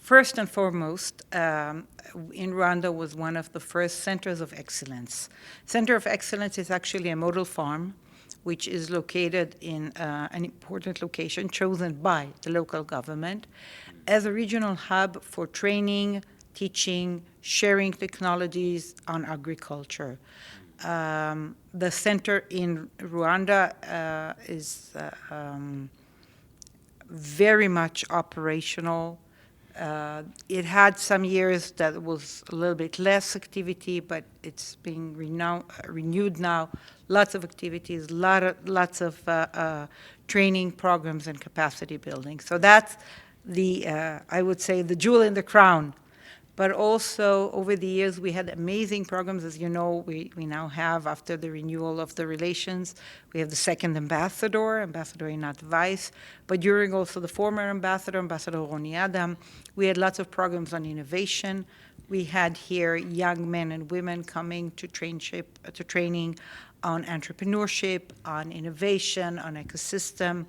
First and foremost, in Rwanda was one of the first centers of excellence. Center of Excellence is actually a model farm which is located in an important location chosen by the local government as a regional hub for training, teaching, sharing technologies on agriculture. The center in Rwanda is very much operational. It had some years that was a little bit less activity, but it's being renewed now. Lots of activities, lots of training programs and capacity building. So that's the, I would say, the jewel in the crown. But also, over the years, we had amazing programs. As you know, we now have, after the renewal of the relations, we have the second ambassador, Ambassador Irit Vice. But during also the former ambassador, Ambassador Roni Adam, we had lots of programs on innovation. We had here young men and women coming to training on entrepreneurship, on innovation, on ecosystem,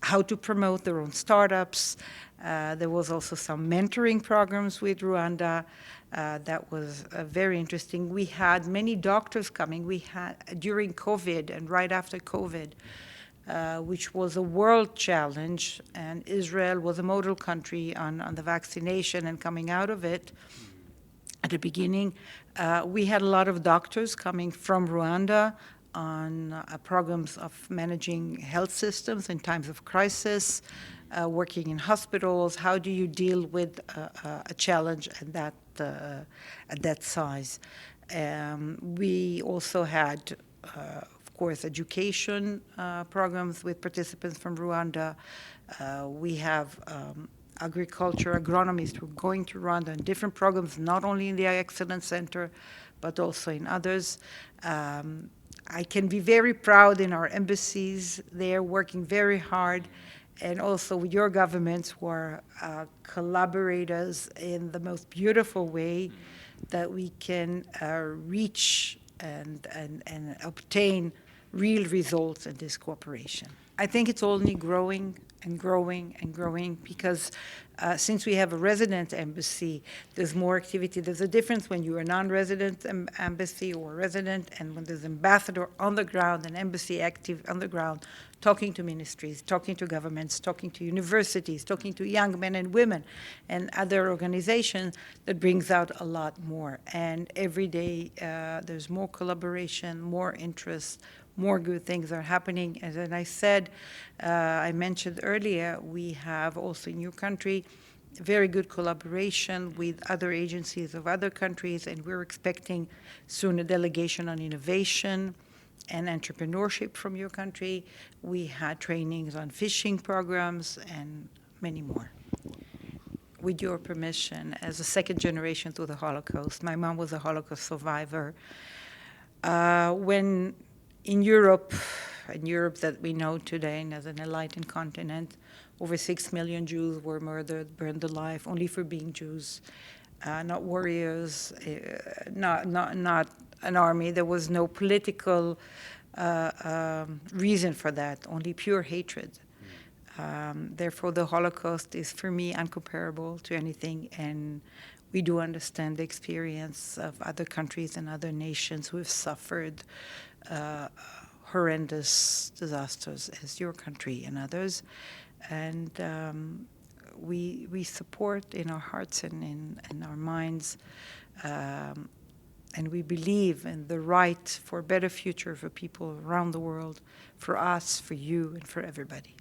how to promote their own startups. There was also some mentoring programs with Rwanda that was very interesting. We had many doctors coming. We had during COVID and right after COVID, which was a world challenge, and Israel was a model country on the vaccination and coming out of it. At the beginning, we had a lot of doctors coming from Rwanda on programs of managing health systems in times of crisis, working in hospitals. How do you deal with a challenge at that size? We also had, of course, education programs with participants from Rwanda. We have agriculture agronomists who are going to Rwanda in different programs, not only in the Excellence Center, but also in others. I can be very proud in our embassies. They are working very hard, and also with your governments who are collaborators in the most beautiful way that we can reach and obtain real results in this cooperation. I think it's only growing and growing and growing because since we have a resident embassy, there's more activity. There's a difference when you're a non-resident embassy or resident and when there's ambassador on the ground, an embassy active on the ground, talking to ministries, talking to governments, talking to universities, talking to young men and women and other organizations that brings out a lot more. And every day there's more collaboration, more interest, more good things are happening. As I said, I mentioned earlier, we have also in your country very good collaboration with other agencies of other countries, and we're expecting soon a delegation on innovation and entrepreneurship from your country. We had trainings on fishing programs and many more. With your permission, as a second generation through the Holocaust, my mom was a Holocaust survivor. When in Europe that we know today and as an enlightened continent, over 6 million Jews were murdered, burned alive, only for being Jews, not warriors, not an army. There was no political reason for that, only pure hatred. Therefore, the Holocaust is, for me, incomparable to anything, and we do understand the experience of other countries and other nations who have suffered horrendous disasters as your country and others. And we support in our hearts and in our minds, and we believe in the right for a better future for people around the world, for us, for you, and for everybody.